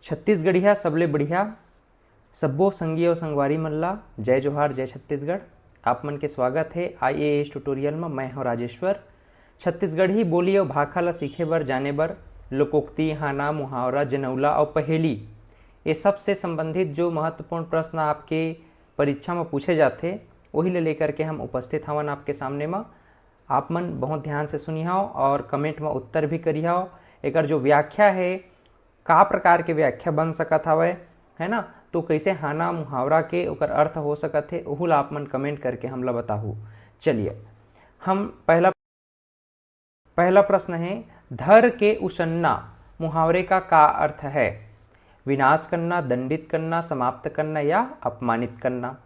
छत्तीसगढ़िया सबले बढ़िया, सब्बो संगी और संगवारी मन ला जय जोहार, जय छत्तीसगढ़। आप मन के स्वागत है IAS ट्यूटोरियल में। मैं हूं राजेश्वर। छत्तीसगढ़ी बोली और भाषा ला सीखे बर, जाने बर लोकोक्ति, हाना, मुहावरा, जनौला और पहेली, ये सब से संबंधित जो महत्वपूर्ण प्रश्न आपके परीक्षा में पूछे जाते वही ले लेकर के हम उपस्थित हवन आपके सामने में। आप मन बहुत ध्यान से सुनिहाओ और कमेंट में उत्तर भी करिहाओ। एकर जो व्याख्या है, का प्रकार के व्याख्या बन सकत हवय, है ना, तो कैसे हाना मुहावरा के ओकर अर्थ हो सकत है, ओहू ला आप मन कमेंट करके हमला बताहू। चलिए, हम पहला प्रश्न है, धर के उसन्ना मुहावरे का अर्थ है? विनाश करना, दंडित करना, समाप्त करना या अपमानित करना।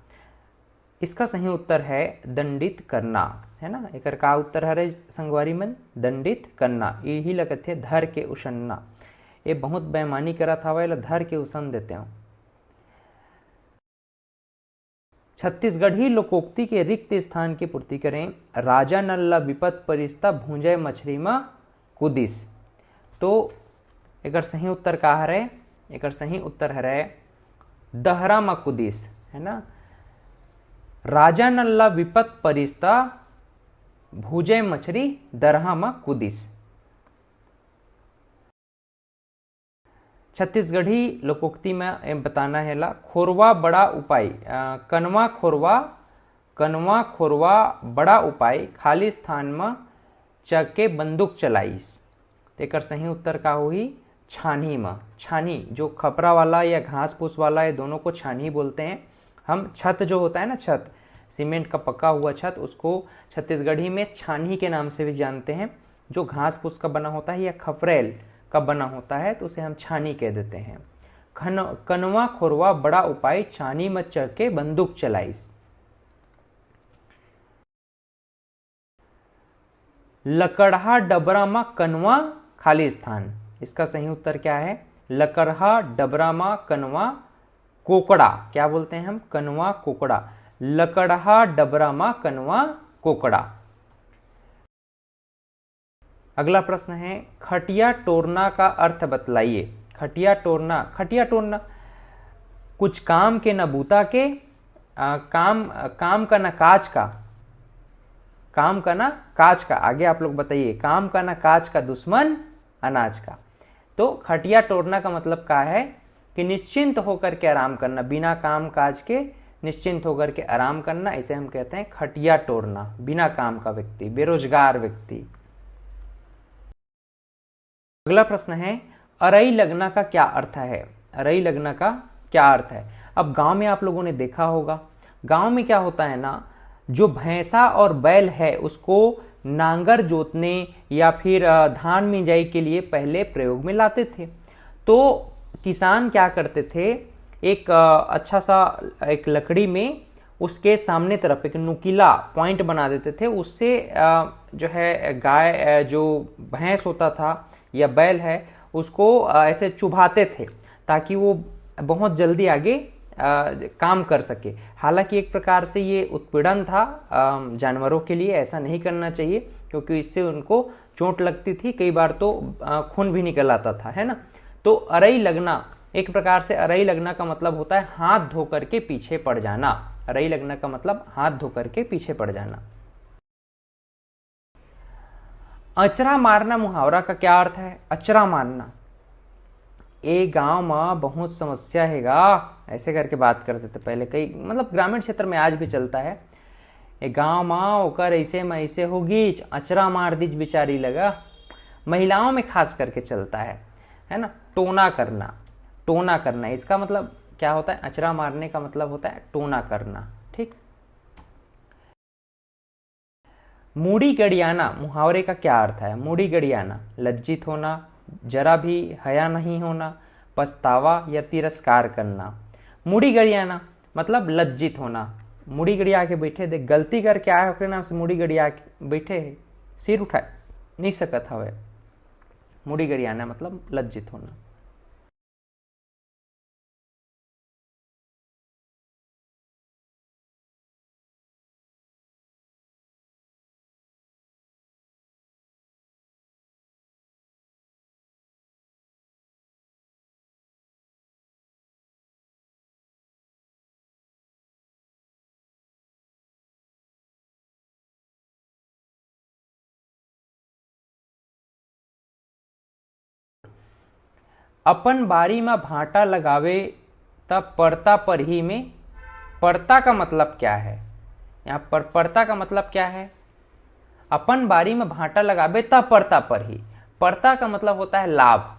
इसका सही उत्तर है दंडित करना, है ना। एकर का उत्तर है संगवारी मन? दंडित करना। यही लगत है धर के उसन्ना। ये बहुत बेईमानी करत हवे, ला धर के उसन देते हो। छत्तीसगढ़ी लोकोक्ति के रिक्त स्थान की पूर्ति करें। राजा नल ला विपत परिस्ता, भूंजय मछली में कुदिस। तो एकर सही उत्तर का हरे? एकर सही उत्तर हरे दहरा में कुदिस, है ना। राजा नल ला विपत परिस्ता, भूजय मछली दरहा में कुदिस। छत्तीसगढ़ी लोकोक्ति में बताना है ला, खोरवा बड़ा उपाय, कनवा खोरवा बड़ा उपाय, खाली स्थान में चके बंदूक चलाइस। तेकर सही उत्तर का होही छानी में। छानी जो खपरा वाला या घास फूस वाला, ये दोनों को छानी बोलते हैं हम। छत जो होता है ना, छत, सीमेंट का पका हुआ छत, उसको छत्तीसगढ़ी में छानी के नाम से भी जानते हैं। जो घास फूस का बना होता है या खपरेल का बना होता है तो उसे हम छानी कह देते हैं। कनवा खोरवा बड़ा उपाय, छानी में चढ़ के बंदूक चलाइस। लकड़हा डबरा में कनवा खाली स्थान। इसका सही उत्तर क्या है? लकड़हा डबरा में कनवा कोकड़ा। क्या बोलते हैं हम? कनवा कोकड़ा। लकड़हा डबरा में कनवा कोकड़ा। अगला प्रश्न है, खटिया टोरना का अर्थ बतलाइए। खटिया टोरना कुछ काम के न बूता के, काम का न काज का, काम का ना काज का। आगे आप लोग बताइए, काम का ना काज का, दुश्मन अनाज का। तो खटिया टोरना का मतलब क्या है कि निश्चिंत होकर के आराम करना, बिना काम काज के निश्चिंत होकर के आराम करना, इसे हम कहते हैं खटिया टोरना। बिना काम का व्यक्ति, बेरोजगार व्यक्ति। अगला प्रश्न है, अरई लगना का क्या अर्थ है? अरई लगना का क्या अर्थ है? अब गांव में आप लोगों ने देखा होगा, गांव में क्या होता है ना, जो भैंसा और बैल है उसको नांगर जोतने या फिर धान मिंजाई के लिए पहले प्रयोग में लाते थे। तो किसान क्या करते थे, एक अच्छा सा एक लकड़ी में उसके सामने तरफ एक नुकीला पॉइंट बना देते थे। उससे जो है गाय, जो भैंस होता था या बैल है, उसको ऐसे चुभाते थे ताकि वो बहुत जल्दी आगे काम कर सके। हालांकि एक प्रकार से ये उत्पीड़न था जानवरों के लिए, ऐसा नहीं करना चाहिए क्योंकि इससे उनको चोट लगती थी, कई बार तो खून भी निकल आता था, है ना। तो अरई लगना, एक प्रकार से अरई लगना का मतलब होता है हाथ धो करके पीछे पड़ जाना। अरई लगना का मतलब हाथ धो करके पीछे पड़ जाना। अचरा मारना मुहावरा का क्या अर्थ है? अचरा मारना, ए गांव में बहुत समस्या हैगा, ऐसे करके बात करते थे पहले। कई मतलब ग्रामीण क्षेत्र में आज भी चलता है। ए गांव में ओकर ऐसे में ऐसे होगी, अचरा मार दीज बेचारी लगा। महिलाओं में खास करके चलता है ना। टोना करना, टोना करना, इसका मतलब क्या होता है? अचरा मारने का मतलब होता है टोना करना। ठीक। मूड़ी गड़ियाना मुहावरे का क्या अर्थ है? मूड़ी गड़ियाना, लज्जित होना, जरा भी हया नहीं होना, पछतावा या तिरस्कार करना। मूड़ी गड़ियाना मतलब लज्जित होना। मूड़ी गड़िया के बैठे, देख गलती करके आए होकर नाम से मूड़ी गड़िया के बैठे है, सिर उठाए नहीं सकत हवे। मूड़ी गड़ियाना मतलब लज्जित होना। अपन बारी में भाटा लगावे तब पड़ता पर ही में, पड़ता का मतलब क्या है? यहाँ पर पड़ता का मतलब क्या है? अपन बारी में भाटा लगावे तब पड़ता पर ही। पड़ता का मतलब होता है लाभ।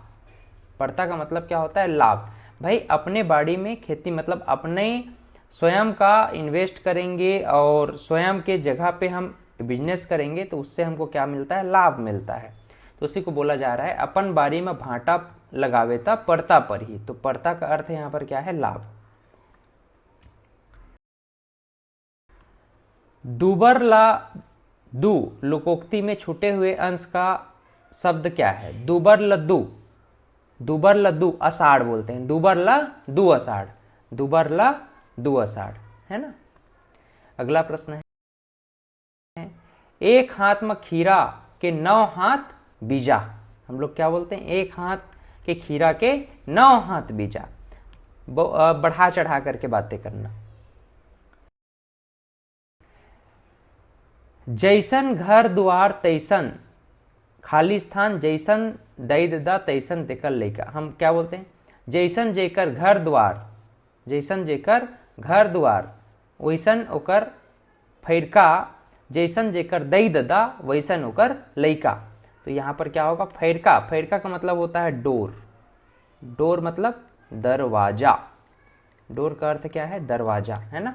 पड़ता का मतलब क्या होता है? लाभ। भाई अपने बाड़ी में खेती मतलब अपने स्वयं का इन्वेस्ट करेंगे और स्वयं के जगह पे हम बिजनेस करेंगे तो उससे हमको क्या मिलता है? लाभ मिलता है। तो उसी को बोला जा रहा है अपन बारी में भाटा लगावे ता पड़ता पर ही। तो पड़ता का अर्थ यहां पर क्या है? लाभ। दुबर ला दू लोकोक्ति में छूटे हुए अंश का शब्द क्या है? दुबर लद्दू। दुबर लद्दू अषाढ़ बोलते हैं। दुबर ला दू अषाढ़, दुबर ला दू अषाढ़, है ना। अगला प्रश्न है, एक हाथ में खीरा के 9 हाथ बीजा। हम लोग क्या बोलते हैं? एक हाथ के खीरा के 9 हाथ बीजा। बढ़ा चढ़ा करके बातें करना। जैसन घर द्वार तैसन खाली स्थान, जैसन दई दा तैसन तेकर लइका। हम क्या बोलते हैं? जैसन जेकर घर द्वार, जैसन जेकर घर द्वार वैसन ओकर फैरका, जैसन जेकर दई ददा वैसन ओकर लइका। तो यहां पर क्या होगा? फैरका। फैरका का मतलब होता है डोर। डोर मतलब दरवाजा। डोर का अर्थ क्या है? दरवाजा, है ना।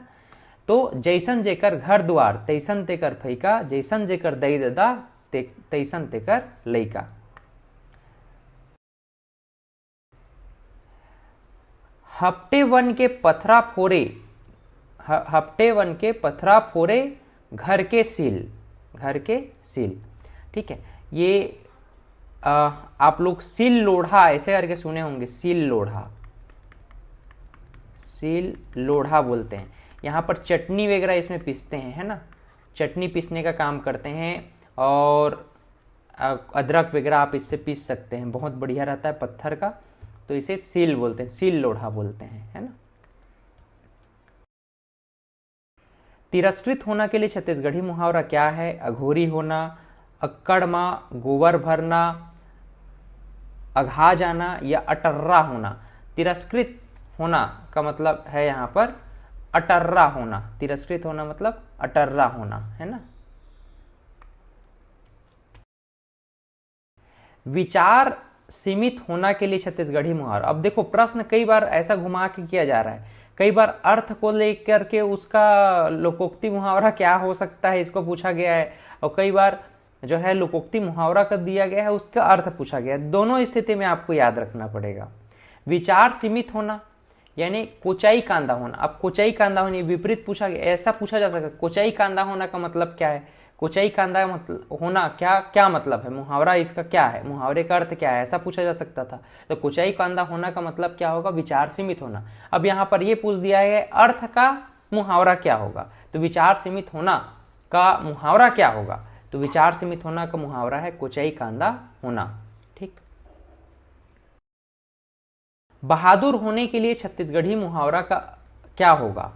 तो जैसन जेकर घर द्वार तैसन तेकर फैका, जैसन जेकर दई ददा तैसन तेकर लइका। हफ्ते वन के पथरा फोरे, हफ्ते वन के पथरा फोरे घर के सील, घर के सील। ठीक है, ये आप लोग सील लोढ़ा ऐसे करके सुने होंगे। सील लोढ़ा, सील लोढ़ा बोलते हैं। यहाँ पर चटनी वगैरह इसमें पीसते हैं, है ना। चटनी पीसने का काम करते हैं और अदरक वगैरह आप इससे पीस सकते हैं। बहुत बढ़िया रहता है पत्थर का। तो इसे सील बोलते हैं, सील लोढ़ा बोलते हैं, है ना। तिरस्कृत होना के लिए छत्तीसगढ़ी मुहावरा क्या है? अघोरी होना, अक्कड़ माँ गोबर भरना, अघा जाना या अटर्रा होना। तिरस्कृत होना का मतलब है यहाँ पर अटर्रा होना। तिरस्कृत होना मतलब अटर्रा होना, है ना। विचार सीमित होना के लिए छत्तीसगढ़ी मुहावरा। अब देखो प्रश्न कई बार ऐसा घुमा के किया जा रहा है। कई बार अर्थ को लेकर के उसका लोकोक्ति मुहावरा क्या हो सकता है इसको पूछा गया है, और कई बार जो है लोकोक्ति मुहावरा कर दिया गया है उसका अर्थ पूछा गया है। दोनों स्थिति में आपको याद रखना पड़ेगा। विचार सीमित होना यानी कोचाई कांदा होना। अब कोचाई कांदा होने विपरीत पूछा गया, ऐसा पूछा जा सकता है कोचाई कांदा होना का मतलब क्या है? कोचाई कांदा मतलब होना क्या क्या मतलब है? मुहावरा इसका क्या है? मुहावरे का अर्थ क्या है? ऐसा पूछा जा सकता था। तो कोचाई कांदा होना का मतलब क्या होगा? विचार सीमित होना। अब यहाँ पर यह पूछ दिया है अर्थ का मुहावरा क्या होगा, तो विचार सीमित होना का मुहावरा क्या होगा? तो विचार सीमित होना का मुहावरा है कोचाई कांदा होना। ठीक। बहादुर होने के लिए छत्तीसगढ़ी मुहावरा का क्या होगा?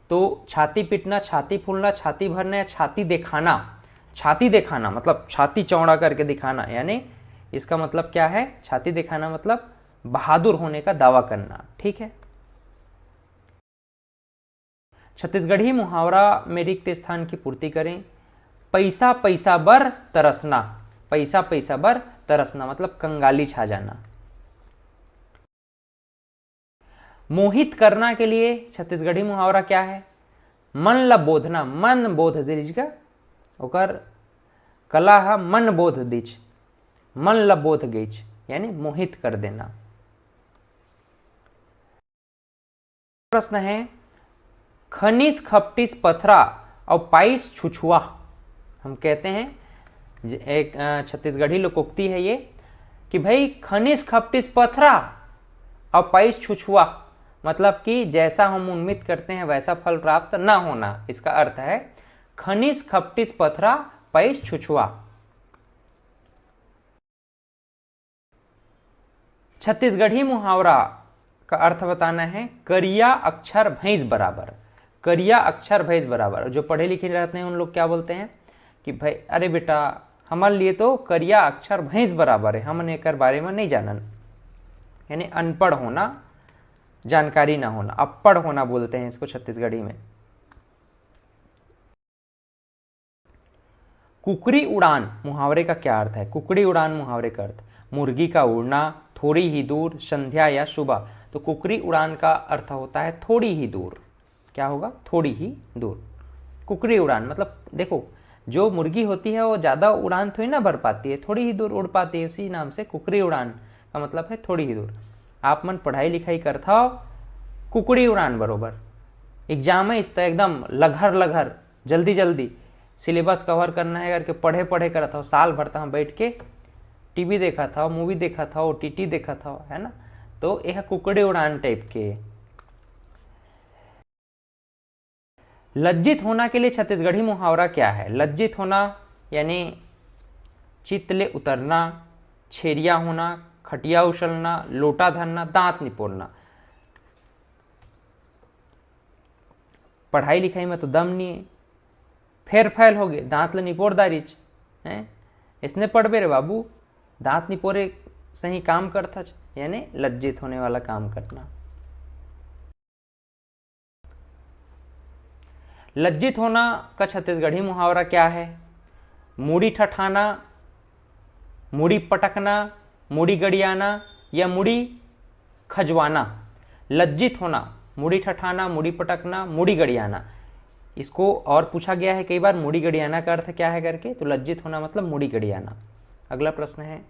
तो छाती पीटना, छाती फूलना, छाती भरना या छाती दिखाना। छाती दिखाना मतलब छाती चौड़ा करके दिखाना, यानी इसका मतलब क्या है? छाती दिखाना मतलब बहादुर होने का दावा करना। ठीक है। छत्तीसगढ़ी मुहावरा में रिक्त स्थान की पूर्ति करें। पैसा पैसा बर तरसना। पैसा पैसा बर तरसना मतलब कंगाली छा जाना। मोहित करना के लिए छत्तीसगढ़ी मुहावरा क्या है? मन ला बोधना। मन बोध दीज का ओकर कला है मन बोध दीज, मन ला बोध गीच यानी मोहित कर देना। प्रश्न है, खनिज खपटिस पथरा और पाइस छुछुआ। हम कहते हैं एक छत्तीसगढ़ी लोकोक्ति है ये कि भाई खनिज खपटिस पथरा और पाइस छुछुआ मतलब कि जैसा हम उम्मीद करते हैं वैसा फल प्राप्त न होना। इसका अर्थ है खनिज खपटिस पथरा पाइस छुछुआ। छत्तीसगढ़ी मुहावरा का अर्थ बताना है करिया अक्षर भैंस बराबर। करिया अक्षर भैंस बराबर। जो पढ़े लिखे रहते हैं उन लोग क्या बोलते हैं कि भाई अरे बेटा हमारे लिए तो करिया अक्षर भैंस बराबर है, हमने एकर बारे में नहीं जानन। यानी अनपढ़ होना, जानकारी ना होना, अपढ़ होना बोलते हैं इसको छत्तीसगढ़ी में। कुकरी उड़ान मुहावरे का क्या अर्थ है? कुकड़ी उड़ान मुहावरे का अर्थ मुर्गी का उड़ना, थोड़ी ही दूर, संध्या या सुबह। तो कुकरी उड़ान का अर्थ होता है थोड़ी ही दूर। क्या होगा? थोड़ी ही दूर। कुकरी उड़ान मतलब देखो, जो मुर्गी होती है वो ज़्यादा उड़ान थोड़ी ना भर पाती है, थोड़ी ही दूर उड़ पाती है, उसी नाम से कुकरी उड़ान का मतलब है थोड़ी ही दूर। आप मन पढ़ाई लिखाई करता हो, कुकड़ी उड़ान बरोबर एग्जाम है इस एकदम लगहर लगहर जल्दी जल्दी सिलेबस कवर करना है करके पढ़े पढ़े करता हो, साल भर तक बैठ के टीवी देखा था, मूवी देखा था, ओटीटी देखा था, है ना। तो यह कुकड़ी उड़ान टाइप के। लज्जित होना के लिए छत्तीसगढ़ी मुहावरा क्या है? लज्जित होना यानी चितले उतरना, छेरिया होना, खटिया उछलना, लोटा धरना, दांत निपोरना। पढ़ाई लिखाई में तो दम नहीं है, फेर फैल हो गए, दांत ले निपोर दारीच है, इसने पढ़बे रे बाबू, दांत निपोरे सही काम करता, यानी लज्जित होने वाला काम करना। लज्जित होना का छत्तीसगढ़ी मुहावरा क्या है? मुड़ी ठठाना, मुड़ी पटकना, मुड़ी गड़ियाना या मुड़ी खजवाना। लज्जित होना, मुड़ी ठठाना, मुड़ी पटकना, मुड़ी गड़ियाना। इसको और पूछा गया है कई बार, मुड़ी गड़ियाना का अर्थ क्या है करके, तो लज्जित होना मतलब मुड़ी गड़ियाना। अगला प्रश्न है,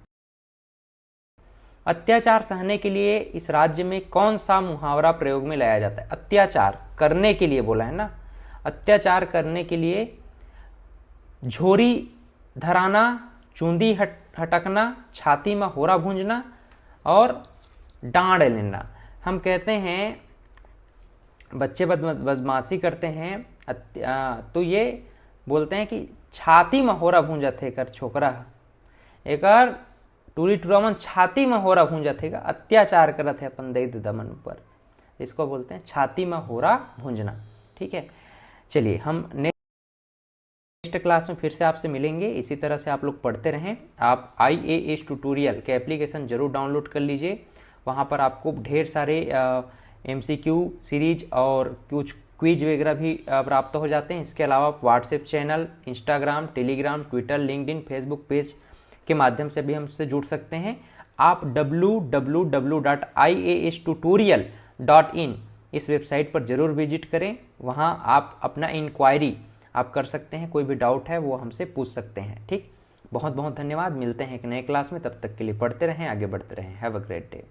अत्याचार सहने के लिए इस राज्य में कौन सा मुहावरा प्रयोग में लाया जाता है? अत्याचार करने के लिए बोला है ना, अत्याचार करने के लिए झोरी धराना, चूंदी हटकना, छाती में होरा भूंजना और डांड लेना। हम कहते हैं बच्चे बदमाशी करते हैं तो ये बोलते हैं कि छाती में होरा भूंजत है कर छोकरा, एक टूरी टूरामन छाती में होरा भूंजत है, अत्याचार करत है अपन दे दमन पर, इसको बोलते हैं छाती में होरा भूंजना। ठीक है, चलिए हम नेक्स्ट क्लास में फिर से आपसे मिलेंगे। इसी तरह से आप लोग पढ़ते रहें। आप IAS ट्यूटोरियल के एप्लीकेशन जरूर डाउनलोड कर लीजिए, वहाँ पर आपको ढेर सारे MCQ सीरीज और कुछ क्विज वगैरह भी प्राप्त हो जाते हैं। इसके अलावा आप WhatsApp channel, Instagram, Telegram, Twitter, LinkedIn, Facebook page के माध्यम से भी हमसे जुड़ सकते हैं। आप www.iastutorial.in इस वेबसाइट पर जरूर विजिट करें, वहाँ आप अपना इंक्वायरी आप कर सकते हैं, कोई भी डाउट है वो हमसे पूछ सकते हैं। ठीक, बहुत बहुत धन्यवाद, मिलते हैं एक नए क्लास में, तब तक के लिए पढ़ते रहें, आगे बढ़ते रहें। Have a great day.